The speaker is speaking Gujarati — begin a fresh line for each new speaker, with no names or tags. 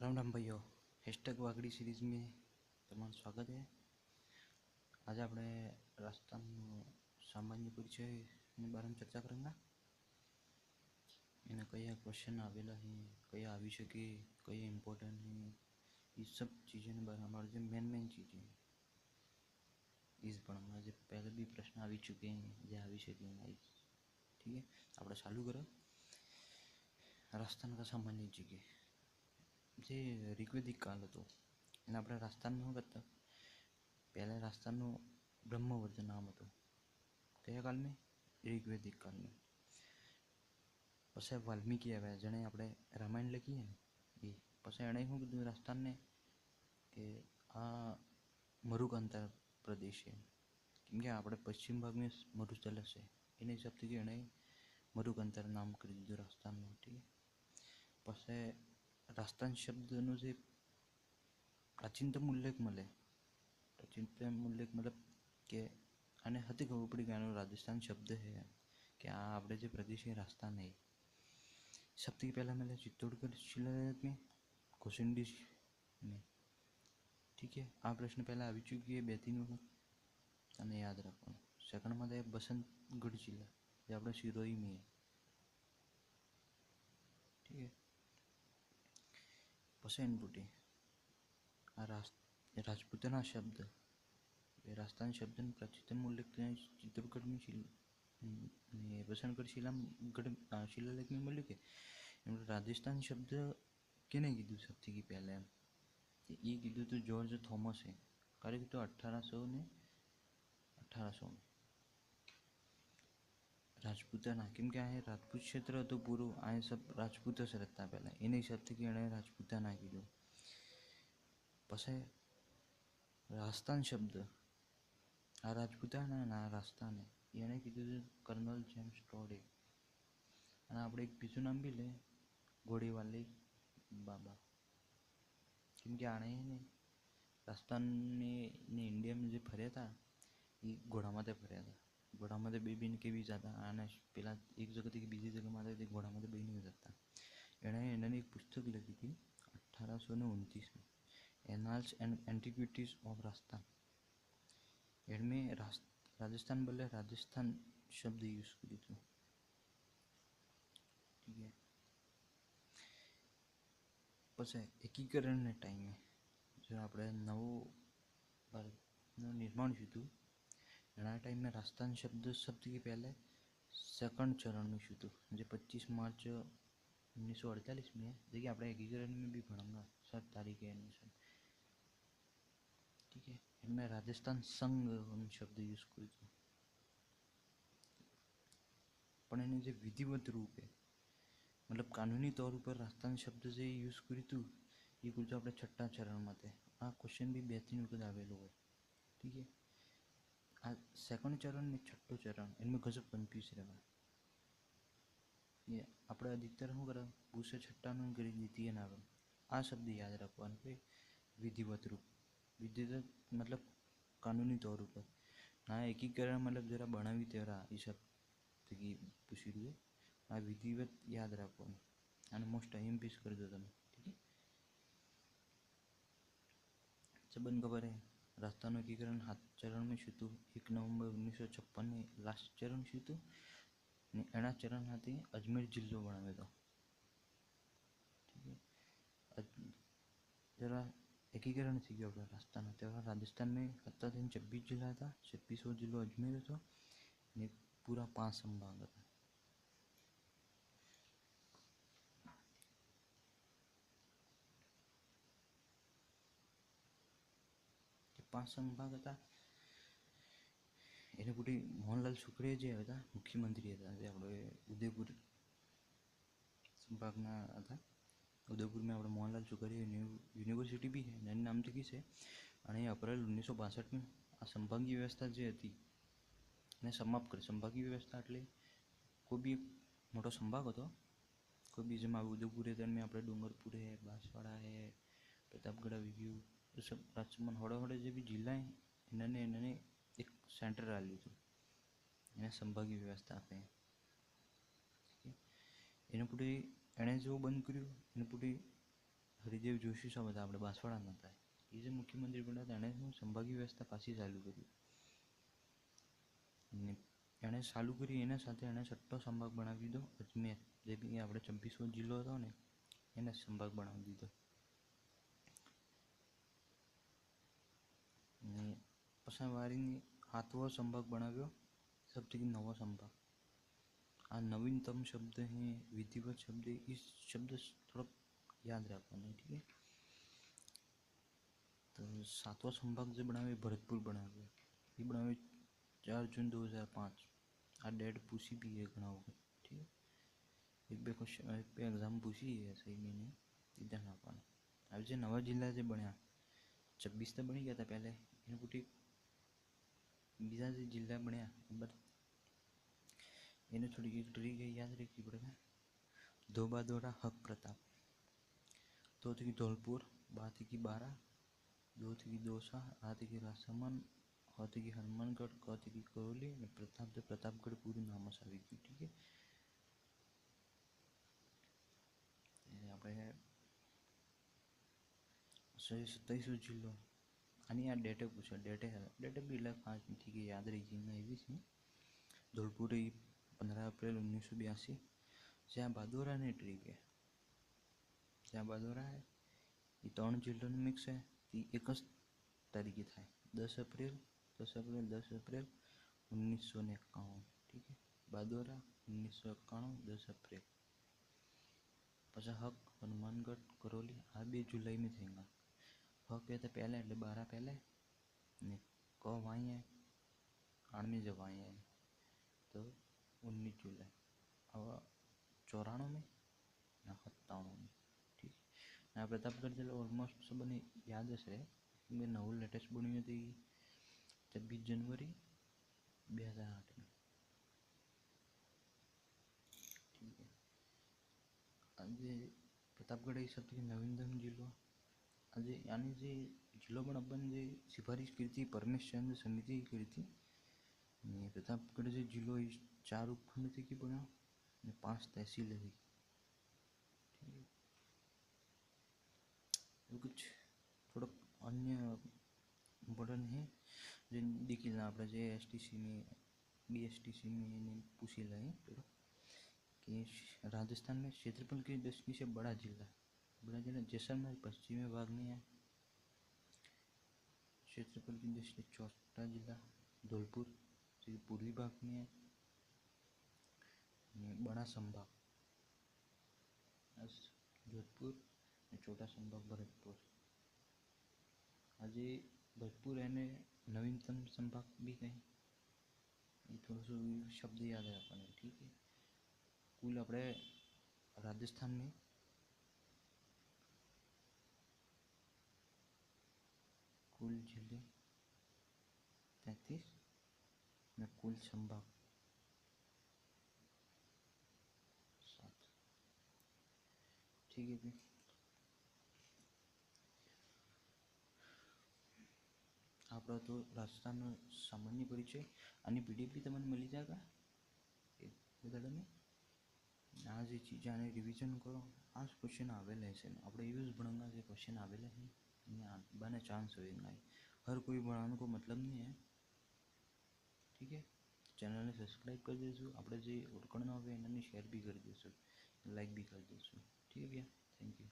राम राम भाइयों, हैशटैग वागड़ी सीरीज में તમારું સ્વાગત है। आज આપણે राजस्थानનો સામાન્ય પરિચયની बारे में चर्चा करेंगे। એના કયા ક્વેશ્ચન આવેલા है, કયા આવી શકે, કયા इम्पोर्टेंट है, ये सब चीज़ों के बारे में हमारे जो मेन चीज़ें इस पढ़ेंगे। जो पहले भी प्रश्न आ चुके हैं, जो आ सके हैं, ठीक है। આપણે ચાલુ करो। राजस्थान का सामान्य जगह જે ઋગ્વેદિક કાળ હતો એને આપણે રાજસ્થાનમાં શું કરતા, પહેલાં રાજસ્થાનનું બ્રહ્મવર્ત નામ હતું। કયા કાળમાં? ઋગ્વેદિક કાળમાં। પછી વાલ્મીકી આવ્યા, જેણે આપણે રામાયણ લખીએ ને એ પછી એણે શું કીધું રાજસ્થાનને કે આ મરુકાંતર પ્રદેશ છે, કેમ કે આપણે પશ્ચિમ ભાગમાં મરુસ્થળ છે, એના હિસાબથી એણે મરુકાંતર નામ કરી દીધું રાજસ્થાનનું, ઠીક છે। પછી राजस्थान शब्दનું જે પ્રાચીનતમ ઉલ્લેખ મળે, પ્રાચીનતમ ઉલ્લેખ મતલબ કે આને હતી ખબર પડી કે આનો રાજસ્થાન શબ્દ છે, કે આ આપણે જે પ્રદેશ છે રાજસ્થાન है। सबसे पहला मिला चित्तौड़गढ़ शिलालेख में, कौशिंडी में, ठीक है। आ प्रश्न पहला आ चुकी है 2-3 वक्त, અને યાદ રાખવાનું। સેકન્ડમાં છે बसंतगढ़ जिला, જે આપણે सिरोही में है, ठीक है। पसैनपुटी आ राजपूताना शब्द, राजस्थान शब्द प्राचीनतम उल्लेख चित्तौड़गढ़ में बसंतगढ़ शिलालेख में मिले के राजस्थान शब्द केने कीधु सबसे की पहले ये कीधु तो जॉर्ज थॉमस है, कार्य तो 1800 में राजपूताना, केम क्या है राजपूत क्षेत्र तो पूरा आए सब राजपूत से रहता पहले, इन हिसाब से कि राजपूताना कीधु। पछे राजस्थान शब्द आ राजपूताना ना राजस्थान है एने कीधु कर्नल जेम्स टोडे। અને આપણે એક બીજું નામ બી લે ગોળીવાલી બાબા, કેમ કે આણે ને રાજસ્થાનને ઇન્ડિયામાં જે ફર્યા હતા એ ઘોડામાં ફર્યા હતા। ઘોડામાં બેબીને કેવી જતા આને પેલા એક જગ્યાથી બીજી જગ્યામાં તે ઘોડામાં બેને જતા। એણે એનાની એક પુસ્તક લખી હતી 1829 annals and antiquities of Rajasthan. इनमें राजस्थान बोले राजस्थान शब्द यूज करी थी, ठीक है। पछे एकीकरण ने टाइम में जो આપણે નવું ભારતનું નિર્માણ થયું એના टाइम में राजस्थान शब्द के पहले सेकंड चरण में शुरू, जो 25 मार्च 1948 में है, देखिए આપણે एकीकरण में भी पढ़ेंगे 7 तारीख है, ठीक है। इनमें राजस्थान संघ शब्द यूज करी थी, पर एने जो विधिवत रूप है मतलब कानूनी तौर पर राजस्थान शब्द से यूज करी थी ये कुछ આપણે છઠ્ઠા ચરણમાં છે। આ ક્વેશ્ચન બી 2-3 વખત આવેલો હોય, ठीक है। आ सेकंड चरण ने छठो चरण इनमें गजब कन्फ्यूज रहा, ये આપણે अधिकतर શું કરે પૂછે છઠ્ઠાનું કરી દીધી है ना। आ शब्द याद रखવાનું કે विधिवत रूप, विधिवत मतलब कानूनी तौर पर ना, एकीकरण मतलब जरा बनावी तेरा ये सब की पूछी रही है। आ विधिवत याद रखવાનું અને મોસ્ટ टाइम पीस कर दो તમે, ठीक है। सबन खबर है राजस्थान एकीकरण 7 चरण में शुरू 1 नवंबर 1956 में लास्ट चरण शुरू ने एना चरण हाथी अजमेर जिल्लो बनाव्यो तो, ठीक है। जरा एकीकरण थी गयो अपना राजस्थान, राजस्थान में 26 जिला था, 26वां जिलो अजमेर था ने पूरा 5 संभाग था। 5 संभाग था। એને પૂરી મોહનલાલ સુખડીયા જે હતા મુખ્યમંત્રી હતા, જે આપણે ઉદયપુર સંભાગના હતા। उदयपुर में આપણે મોહનલાલ સુખડીયા यूनिवर्सिटी भी है, એનું નામ થી છે। અને એપ્રિલ 1962 में આ સંભાગીય વ્યવસ્થા જે હતી એને સમાપ્ત કરી। સંભાગીય વ્યવસ્થા એટલે કોઈ બી મોટો સંભાગ હતો, કોઈ બી જેમાં ઉદયપુર है में આપણે डूंगरपुर है, बांसवाड़ा है, प्रतापगढ़ આવી ગયું, तो सब રાજ્યમાં હોડે જે બી જિલ્લા है એને एक सेंटर आ लीधु, એને સંભાગી વ્યવસ્થા આપે, એને પૂરી એણે જો બંધ કર્યું એને પૂરી હરિદેવ જોશી સાહેબ હતા આપણે બાંસવાડાના હતા, એ જે મુખ્યમંત્રી બન્યા હતા એણે શું સંભાગી વ્યવસ્થા પાછી ચાલુ કરી. અને એણે ચાલુ કરી એના સાથે એણે છઠ્ઠો સંભાગ બનાવી દીધો અજમેર, જે બી આપણે 26મો જિલ્લો હતો ને એને સંભાગ બનાવી દીધો. અને પછી વારીની 7મો સંભાગ બનાવ્યો, સૌથી નવો સંભાગ. આ નવીનતમ શબ્દ है, विधिवत शब्द है, इस शब्द થોડોક યાદ રાખવાનો, ઠીક है. તો 7મો સંભાગ જે બનાવ્યો ભરતપુર બનાવ્યો, એ બનાવ્યો 4 જૂન 2005. આ ડેટ પૂછી भी है ઘણા વખત, ઠીક है. એક બે એક્ઝામ પૂછી है સહી મેને ધ્યાન આપવાનું. હવે જે નવા જિલ્લા જે બન્યા 26 તો બની ગયા હતા પહેલે, એને પૂછી બીજા જે જિલ્લા બન્યા બરાબર, એને થોડી એક ટ્રીક યાદ રાખવી પડે. दो बादोरा हक प्रताप, दो थी धौलपुर, बा थी बारा, दो थी दौसा, आ थी राजसमंद, ह थी हनुमानगढ़, क थी करौली, प्रताप से प्रतापगढ़ पूरी नाम આવી ગયું, ઠીક है. આપણે 27મો જિલ્લો, આની આ ડેટે પૂછો, ડેટે બી એટલે ખાસ ઠીક है યાદ રહી ગઈ એવી છે. ધौलपुर 15 अप्रैल 1982. જ્યાં બાદોરાની ટ્રીક है, જ્યાં બાદોરા है એ 3 જિલ્લાનું મિક્સ है, એ એક જ તારીખે થાય 10 अप्रैल 10 अप्रैल 1951, ठीक है. बादोरा 1991 10 अप्रैल. પછી हक हनुमानगढ़ करौली આ 2 जुलाई में થયેगा. हक है तो पहले એટલે 12 पहले ने क वहीं है आर्मी जब वहीं है तो 19 जुलाई. अब 94 में ना 97 में, ठीक है. આ પ્રતાપગઢ જિલ્લો ઓલમોસ્ટ सबने याद હશે કે નવું લેટેસ્ટ બન્યું હતી 26 जनवरी 2008 में, ठीक है. આજે પ્રતાપગઢ એ સૌથી નવીનતમ જિલ્લો. આજે આની જે જિલ્લો બનાવવાની જે સિફારિશ કરી હતી પરમેશચંદ્ર સમિતિ કરી હતી. અને પ્રતાપગઢ જે જિલ્લો એ 4 ઉપખંડથી બન્યો અને 5 તહેસીલ હતી. कुछ थोड़ा अन्य इम्पोर्टेंट है जो देखिए આપણે જે એસટીસી में बीएसटीसी में पूछी लाए थोड़ा कि राजस्थान में क्षेत्रफल की दृष्टि से बड़ा जिला जैसलमेर पश्चिमी भाग में है. क्षेत्रफल की दृष्टि से चौथा जिला धौलपुर जो पूर्वी भाग में है. बड़ा संभाग जोधपुर, छोटा संभाग भरतपुर. આજે ભરતपुर એને નવીનતમ સંભાગ भी कहें, ये थोड़ा सा शब्द याद है अपन, ठीक है. कुल अपने राजस्थान में कुल जिले 33 में कुल संभाग 7, ठीक है भाई. આપણો તો રાજસ્થાનનો સામાન્ય પરિચય આની પીડીએફ બી તમને મળી જાયગા એક બધાને. આ જે ચીજ આને રિવિઝન કરો, આ ક્વેશ્ચન આવેલા છે આપણે એવું જ ભણવા જે ક્वेश्चन आवेला है यहाँ बने चांस होएगा. हर कोई बनाने को मतलब नहीं है, ठीक है. चैनल ने सब्सक्राइब कर दीजिए, આપણે જે ઓળખણ ના આવે એને શેર भी कर दीजिए, लाइक भी कर दीजिए, ठीक है भैया. Thank you.